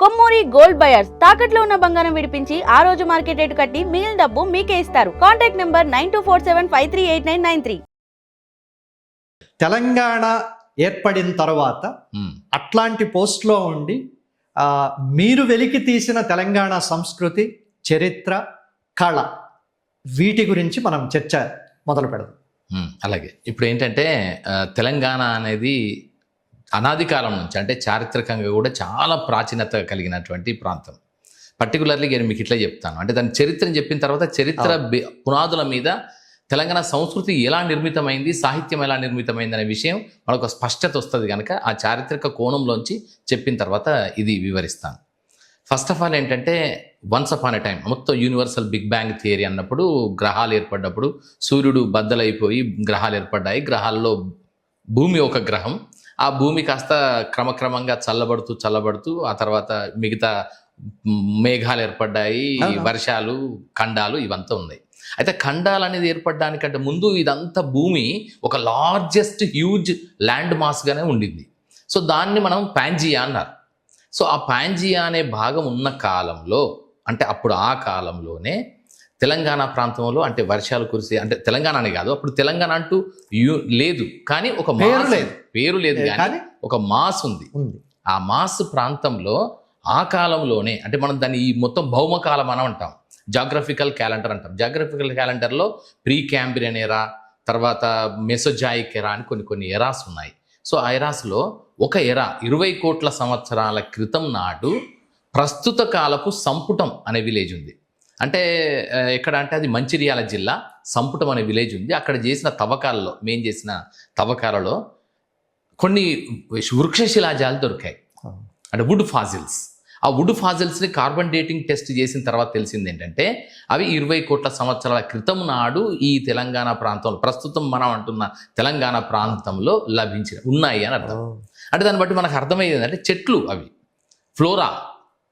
Kommuri gold buyers తాకట్లో ఉన్న బంగారం విడిపించి ఆ రోజు మార్కెట్ రేటు కట్టి మిగిలిన డబ్బు మీకే ఇస్తారు. Contact number 9247538993. తెలంగాణ ఏర్పడిన తర్వాత అట్లాంటి పోస్ట్లో ఉండి మీరు వెలికి తీసిన తెలంగాణ సంస్కృతి, చరిత్ర, కళ వీటి గురించి మనం చర్చ మొదలు పెడదాం. అలాగే ఇప్పుడు ఏంటంటే తెలంగాణ అనేది అనాది కాలం నుంచి అంటే చారిత్రకంగా కూడా చాలా ప్రాచీనత కలిగినటువంటి ప్రాంతం. పర్టికులర్లీ నేను మీకు ఇట్లా చెప్తాను, అంటే దాని చరిత్రను చెప్పిన తర్వాత చరిత్ర పునాదుల మీద తెలంగాణ సంస్కృతి ఎలా నిర్మితమైంది, సాహిత్యం ఎలా నిర్మితమైంది అనే విషయం మనకు స్పష్టత వస్తుంది కనుక ఆ చారిత్రక కోణంలోంచి చెప్పిన తర్వాత ఇది వివరిస్తాను. ఫస్ట్ ఆఫ్ ఆల్ ఏంటంటే వన్స్ అపాన్ ఎ టైం మొత్తం యూనివర్సల్ బిగ్ బ్యాంగ్ థియరీ అన్నప్పుడు గ్రహాలు ఏర్పడ్డప్పుడు సూర్యుడు బద్దలైపోయి గ్రహాలు ఏర్పడ్డాయి. గ్రహాల్లో భూమి ఒక గ్రహం. ఆ భూమి కాస్త క్రమక్రమంగా చల్లబడుతూ ఆ తర్వాత మిగతా మేఘాలు ఏర్పడ్డాయి, వర్షాలు, ఖండాలు ఇవంతా ఉన్నాయి. అయితే ఖండాలు అనేది ఏర్పడడానికంటే ముందు ఇదంతా భూమి ఒక లార్జెస్ట్ హ్యూజ్ ల్యాండ్ మాస్గానే ఉండింది. సో దాన్ని మనం పాంజియా అన్నారు. సో ఆ పాంజియా అనే భాగం ఉన్న కాలంలో అంటే అప్పుడు ఆ కాలంలోనే తెలంగాణ ప్రాంతంలో అంటే వర్షాలు కురిసే అంటే తెలంగాణ అని కాదు, అప్పుడు తెలంగాణ అంటూ లేదు, కానీ ఒక పేరు లేదు కానీ ఒక మాస్ ఉంది. ఆ మాస్ ప్రాంతంలో ఆ కాలంలోనే అంటే మనం దాన్ని ఈ మొత్తం భౌమకాలం అని అంటాం, జాగ్రఫికల్ క్యాలెండర్ అంటాం. జాగ్రఫికల్ క్యాలెండర్లో ప్రీ క్యాంబ్రియన్ ఎరా, తర్వాత మెసోజాయిక్ ఎరా అని కొన్ని ఎరాస్ ఉన్నాయి. సో ఆ ఎరాస్లో ఒక ఎరా 20 కోట్ల సంవత్సరాల క్రితం నాడు ప్రస్తుత కాలపు సంపుటం అనే విలేజ్ ఉంది. అంటే ఎక్కడ అంటే అది మంచిర్యాల జిల్లా సంపుటం అనే విలేజ్ ఉంది. అక్కడ చేసిన తవ్వకాలలో మేము చేసిన తవ్వకాలలో కొన్ని వృక్షశిలాజాలు దొరికాయి, అంటే వుడ్ ఫాజిల్స్. ఆ వుడ్ ఫాజిల్స్ని కార్బన్ డేటింగ్ టెస్ట్ చేసిన తర్వాత తెలిసింది ఏంటంటే అవి 20 కోట్ల సంవత్సరాల క్రితం నాడు ఈ తెలంగాణ ప్రాంతంలో ప్రస్తుతం మనం అంటున్న తెలంగాణ ప్రాంతంలో ఉన్నాయి అని అర్థం. అంటే దాన్ని బట్టి మనకు అర్థమయ్యేది అంటే చెట్లు, అవి ఫ్లోరా,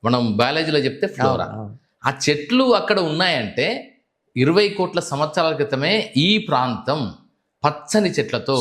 మనం బయాలజీలో చెప్తే ఫ్లోరా. ఆ చెట్లు అక్కడ ఉన్నాయంటే 20 కోట్ల సంవత్సరాల క్రితమే ఈ ప్రాంతం పచ్చని చెట్లతో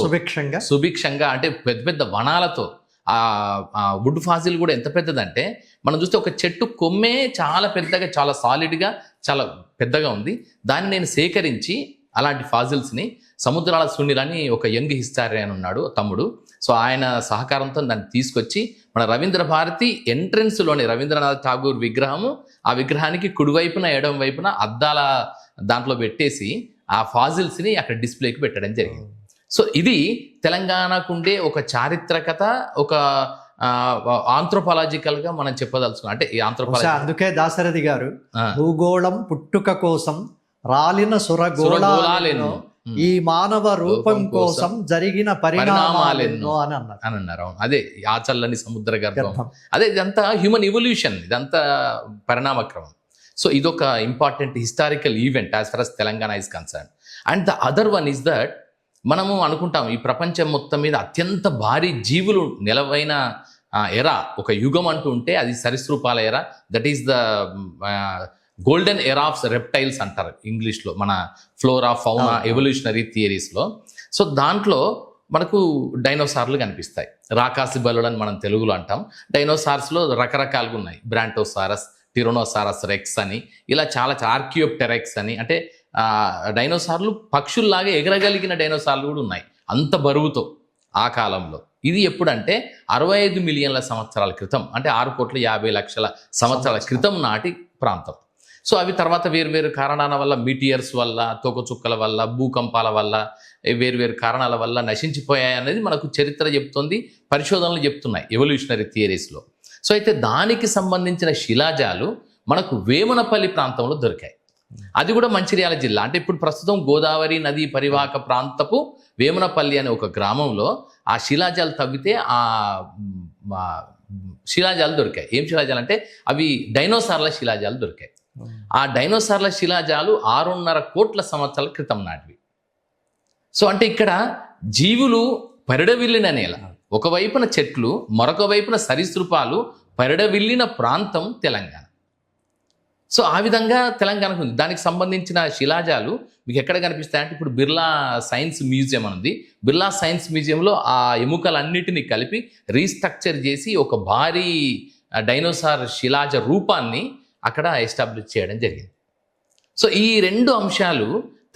సుభిక్షంగా అంటే పెద్ద పెద్ద వనాలతో, ఆ వుడ్ ఫాజిల్ కూడా ఎంత పెద్దదంటే మనం చూస్తే ఒక చెట్టు కొమ్మే చాలా పెద్దగా, చాలా సాలిడ్గా, చాలా పెద్దగా ఉంది. దాన్ని నేను సేకరించి అలాంటి ఫాజిల్స్ని సముద్రాల సునీలని ఒక యంగ్ హిస్టారియన్ ఉన్నాడు తమ్ముడు, సో ఆయన సహకారంతో దాన్ని తీసుకొచ్చి మన రవీంద్ర భారతి ఎంట్రన్స్లోని రవీంద్రనాథ్ ఠాగూర్ విగ్రహము, ఆ విగ్రహానికి కుడివైపున ఎడమ వైపున అద్దాల దాంట్లో పెట్టేసి ఆ ఫాజిల్స్ని అక్కడ డిస్ప్లేకి పెట్టడం జరిగింది. సో ఇది తెలంగాణకుండే ఒక చారిత్రకత, ఒక ఆంథ్రోపాలజికల్గా మనం చెప్పదలుచుకున్నాం. అంటే ఈ ఆంథ్రోపాలజీ అందుకే దాశరథి గారు భూగోళం పుట్టుక కోసం రాలిన సురగోళాలెన్నో ఈ మానవ రూపం కోసం జరిగిన పరిణామాలెన్నో అని అన్నారు. అదే ఆ చల్లని సముద్ర గర్భం, అదే ఇదంతా హ్యూమన్ ఇవల్యూషన్, ఇదంతా పరిణామక్రమం. సో ఇదొక important historical event as far as Telangana is concern. And the other one is that మనము అనుకుంటాం ఈ ప్రపంచం మొత్తం మీద అత్యంత భారీ జీవులు నెలవైన ఎరా, ఒక యుగం అంటూ ఉంటే అది సరీసృపాల ఎరా, that is the golden era of reptiles అంటారు ఇంగ్లీష్లో, మన ఫ్లోరా ఫౌనా ఎవల్యూషనరీ థియరీస్లో. సో దాంట్లో మనకు డైనోసార్లు కనిపిస్తాయి, రాకాసి బలుడు అని మనం తెలుగులో అంటాం. డైనోసార్స్లో రకరకాలుగా ఉన్నాయి, బ్రాంటోసారస్, టిరోనోసారస్ రెక్స్ అని, ఇలా చాలా ఆర్కియోప్టెరెక్స్ అని, అంటే డైనోసార్లు పక్షుల్లాగా ఎగరగలిగిన డైనోసార్లు కూడా ఉన్నాయి అంత బరువుతో ఆ కాలంలో. ఇది ఎప్పుడంటే 65 మిలియన్ల సంవత్సరాల క్రితం, అంటే 6,50,00,000 సంవత్సరాల క్రితం నాటి ప్రాంతం. సో అవి తర్వాత వేరు కారణాల వల్ల, మీటియర్స్ వల్ల, తోకచుక్కల వల్ల, భూకంపాల వల్ల, వేరు కారణాల వల్ల నశించిపోయాయి అనేది మనకు చరిత్ర చెప్తుంది, పరిశోధనలు చెప్తున్నాయి ఎవల్యూషనరీ థియరీస్లో. సో అయితే దానికి సంబంధించిన శిలాజాలు మనకు వేమనపల్లి ప్రాంతంలో దొరికాయి. అది కూడా మంచిర్యాల జిల్లా, అంటే ఇప్పుడు ప్రస్తుతం గోదావరి నదీ పరివాహక ప్రాంతపు వేమనపల్లి అనే ఒక గ్రామంలో ఆ శిలాజాలు తవ్వితే ఆ శిలాజాలు దొరికాయి. ఏం శిలాజాలు అంటే అవి డైనోసార్ల శిలాజాలు దొరికాయి. ఆ డైనోసార్ల శిలాజాలు 6.5 కోట్ల సంవత్సరాల క్రితం నాటివి. సో అంటే ఇక్కడ జీవులు పరిడవిల్లిన నేల, ఒకవైపున చెట్లు, మరొక వైపున సరీసృపాలు పరిడవిల్లిన ప్రాంతం తెలంగాణ. సో ఆ విధంగా తెలంగాణకు ఉంది. దానికి సంబంధించిన శిలాజాలు మీకు ఎక్కడ కనిపిస్తాయంటే ఇప్పుడు బిర్లా సైన్స్ మ్యూజియం ఉంది. బిర్లా సైన్స్ మ్యూజియంలో ఆ ఎముకలన్నిటినీ కలిపి రీస్ట్రక్చర్ చేసి ఒక భారీ డైనోసార్ శిలాజ రూపాన్ని అక్కడ ఎస్టాబ్లిష్ చేయడం జరిగింది. సో ఈ రెండు అంశాలు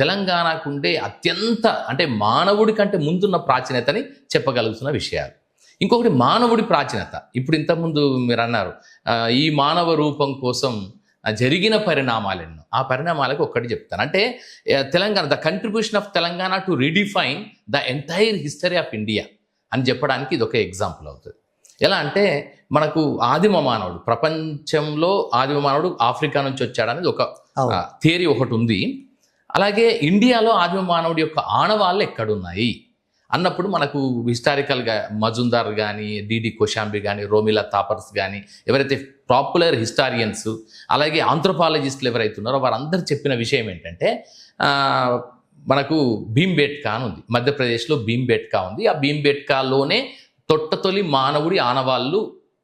తెలంగాణకు ఉండే అత్యంత అంటే మానవుడి కంటే ముందున్న ప్రాచీనతని చెప్పగలుగుతున్న విషయాలు. ఇంకొకటి మానవుడి ప్రాచీనత. ఇప్పుడు ఇంతకుముందు మీరు అన్నారు ఈ మానవ రూపం కోసం జరిగిన పరిణామాలు ఎన్నో. ఆ పరిణామాలకు ఒక్కటి చెప్తాను. అంటే Telangana the contribution of Telangana to redefine the entire history of India అని చెప్పడానికి ఇది ఒక ఎగ్జాంపుల్ అవుతుంది. ఎలా అంటే మనకు ఆదిమ మానవుడు, ప్రపంచంలో ఆదిమ మానవుడు ఆఫ్రికా నుంచి వచ్చాడనేది ఒక థియరీ ఒకటి ఉంది. అలాగే ఇండియాలో ఆదిమ మానవుడి యొక్క ఆనవాళ్ళు ఎక్కడున్నాయి అన్నప్పుడు మనకు హిస్టారికల్గా మజుందార్ కానీ, డిడి కోశాంబి కానీ, రోమిలా థాపర్స్ కానీ, ఎవరైతే పాపులర్ హిస్టారియన్స్ అలాగే ఆంథ్రోపాలజిస్టులు ఎవరైతే ఉన్నారో వారందరూ చెప్పిన విషయం ఏంటంటే మనకు భీంబేట్కా అని ఉంది, మధ్యప్రదేశ్లో భీంబేట్కా ఉంది. ఆ భీంబేట్కాలోనే తొట్టతొలి మానవుడి ఆనవాళ్ళు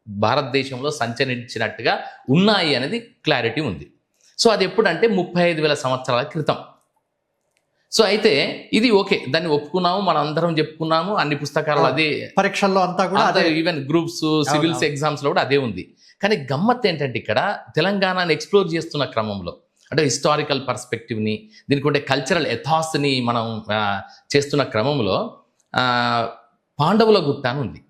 భారతదేశంలో సంచరించినట్టుగా ఉన్నాయి అనేది క్లారిటీ ఉంది. సో అది ఎప్పుడంటే 35,000 సంవత్సరాల క్రితం. సో అయితే ఇది ఓకే, దాన్ని ఒప్పుకున్నాము, మనం అందరం చెప్పుకున్నాము, అన్ని పుస్తకాలు అదే, పరీక్షల్లో అంతా కూడా అదే, ఈవెన్ గ్రూప్స్ సివిల్స్ ఎగ్జామ్స్ లో కూడా అదే ఉంది. కానీ గమ్మత్ ఏంటంటే ఇక్కడ తెలంగాణని ఎక్స్ప్లోర్ చేస్తున్న క్రమంలో అంటే హిస్టారికల్ పర్స్పెక్టివ్ని, దీనికి ఉండే కల్చరల్ ఎథాస్ని మనం చేస్తున్న క్రమంలో పాండవుల గుట్ట అని ఉంది.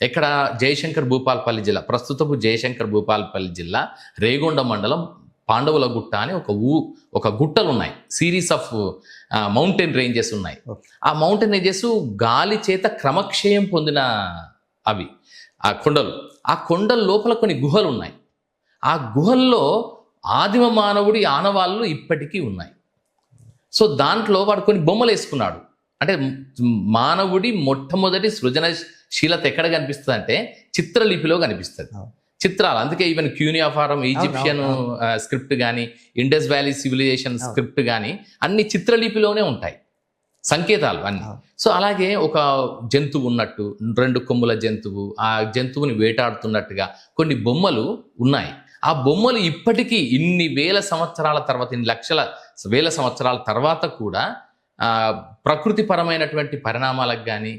ఇక్కడ జయశంకర్ భూపాల్పల్లి జిల్లా, ప్రస్తుతపు జయశంకర్ భూపాల్పల్లి జిల్లా రేగొండ మండలం పాండవుల గుట్ట అని ఒక గుట్టలు ఉన్నాయి. సిరీస్ ఆఫ్ మౌంటైన్ రేంజెస్ ఉన్నాయి. ఆ మౌంటైన్ రేంజెస్ గాలి చేత క్రమక్షయం పొందిన అవి ఆ కొండలు. ఆ కొండల లోపల కొన్ని గుహలు ఉన్నాయి. ఆ గుహల్లో ఆదిమ మానవుడి ఆనవాళ్ళు ఇప్పటికీ ఉన్నాయి. సో దాంట్లో వాడు కొన్ని బొమ్మలు వేసుకున్నాడు. అంటే మానవుడి మొట్టమొదటి సృజనశీలత ఎక్కడ కనిపిస్తుంది అంటే చిత్రలిపిలో కనిపిస్తుంది. చిత్రాలు, అందుకే ఈవెన్ క్యూనియాఫారం ఈజిప్షియన్ స్క్రిప్ట్ కానీ, ఇండస్ వ్యాలీ సివిలైజేషన్ స్క్రిప్ట్ కానీ అన్ని చిత్రలిపిలోనే ఉంటాయి, సంకేతాలు అన్ని. సో అలాగే ఒక జంతువు ఉన్నట్టు, 2 కొమ్ముల జంతువు, ఆ జంతువుని వేటాడుతున్నట్టుగా కొన్ని బొమ్మలు ఉన్నాయి. ఆ బొమ్మలు ఇప్పటికీ ఇన్ని వేల సంవత్సరాల తర్వాత, ఇన్ని లక్షల వేల సంవత్సరాల తర్వాత కూడా ప్రకృతిపరమైనటువంటి పరిణామాలకు కానీ,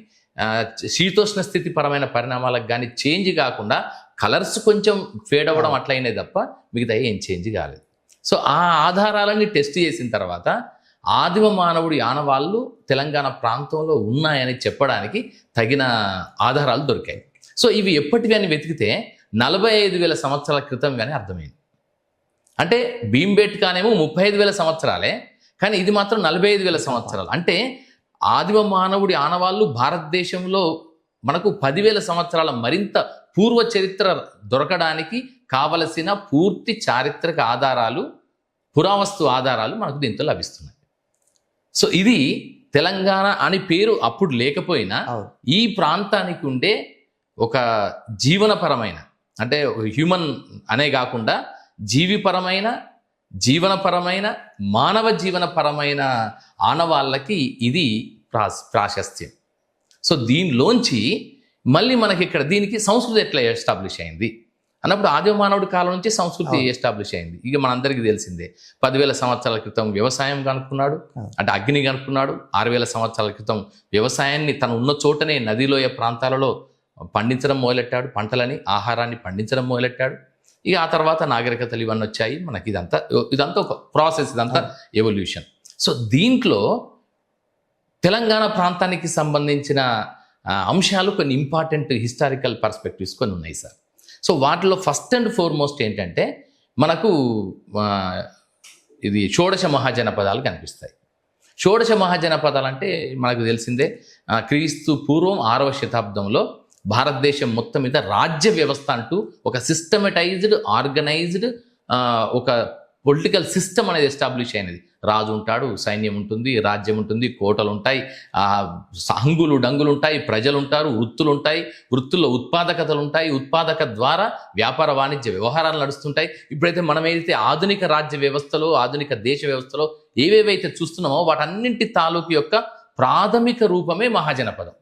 శీతోష్ణ స్థితి పరమైన పరిణామాలకు కానీ చేంజ్ కాకుండా కలర్స్ కొంచెం ఫేడ్ అవ్వడం అట్లయినాయి తప్ప మిగతా ఏం చేంజ్ కాలేదు. సో ఆ ఆధారాలన్నీ టెస్ట్ చేసిన తర్వాత ఆదిమ మానవుడి ఆనవాళ్ళు తెలంగాణ ప్రాంతంలో ఉన్నాయని చెప్పడానికి తగిన ఆధారాలు దొరికాయి. సో ఇవి ఎప్పటివి అని వెతికితే 45,000 సంవత్సరాల క్రితం కానీ అర్థమైంది. అంటే భీంబేట్కానేమో 35,000 సంవత్సరాలే, కానీ ఇది మాత్రం 45,000 సంవత్సరాలు. అంటే ఆదిమ మానవుడి ఆనవాళ్ళు భారతదేశంలో మనకు 10,000 సంవత్సరాల మరింత పూర్వ చరిత్ర దొరకడానికి కావలసిన పూర్తి చారిత్రక ఆధారాలు, పురావస్తు ఆధారాలు మనకు దీంతో లభిస్తున్నాయి. సో ఇది తెలంగాణ అని పేరు అప్పుడు లేకపోయినా ఈ ప్రాంతానికి ఉండే ఒక జీవనపరమైన, అంటే హ్యూమన్ అనే కాకుండా జీవిపరమైన, జీవనపరమైన, మానవ జీవనపరమైన ఆనవాళ్ళకి ఇది ప్రాశస్త్యం. సో దీనిలోంచి మళ్ళీ మనకి ఇక్కడ దీనికి సంస్కృతి ఎట్లా ఎస్టాబ్లిష్ అయింది అన్నప్పుడు ఆదిమ మానవుడి కాలం నుంచి సంస్కృతి ఎస్టాబ్లిష్ అయింది. ఇక మనందరికీ తెలిసిందే, 10,000 సంవత్సరాల క్రితం వ్యవసాయం కనుక్కున్నాడు, అంటే అగ్ని కనుక్కున్నాడు. 6,000 సంవత్సరాల క్రితం వ్యవసాయాన్ని తను ఉన్న చోటనే నదిలోయ ప్రాంతాలలో పండించడం మొదలెట్టాడు, పంటలని, ఆహారాన్ని పండించడం మొదలెట్టాడు. ఇక ఆ తర్వాత నాగరికతలు ఇవన్నీ వచ్చాయి. మనకి ఇదంతా ఒక ప్రాసెస్, ఇదంతా ఎవల్యూషన్. సో దీంట్లో తెలంగాణ ప్రాంతానికి సంబంధించిన అంశాలు కొన్ని ఇంపార్టెంట్ హిస్టారికల్ పర్స్పెక్టివ్స్ కొన్ని ఉన్నాయి సార్. సో వాటిలో ఫస్ట్ అండ్ ఫార్మోస్ట్ ఏంటంటే మనకు ఇది షోడశ మహాజనపదాలు కనిపిస్తాయి. షోడశ మహాజనపదాలు అంటే మనకు తెలిసిందే, క్రీస్తు పూర్వం 6వ శతాబ్దంలో భారతదేశం మొత్తం మీద రాజ్య వ్యవస్థ అంటూ ఒక సిస్టమటైజ్డ్, ఆర్గనైజ్డ్ ఒక పొలిటికల్ సిస్టమ్ అనేది ఎస్టాబ్లిష్ అయినది. రాజు ఉంటాడు, సైన్యం ఉంటుంది, రాజ్యం ఉంటుంది, కోటలు ఉంటాయి, హంగులు డంగులు ఉంటాయి, ప్రజలు ఉంటారు, వృత్తులు ఉంటాయి, వృత్తుల్లో ఉత్పాదకతలు ఉంటాయి, ఉత్పాదక ద్వారా వ్యాపార వాణిజ్య వ్యవహారాలు నడుస్తుంటాయి. ఇప్పుడైతే మనం ఏదైతే ఆధునిక రాజ్య వ్యవస్థలో, ఆధునిక దేశ వ్యవస్థలో ఏవేవైతే చూస్తున్నామో వాటన్నింటి తాలూకు యొక్క ప్రాథమిక రూపమే మహాజనపదం.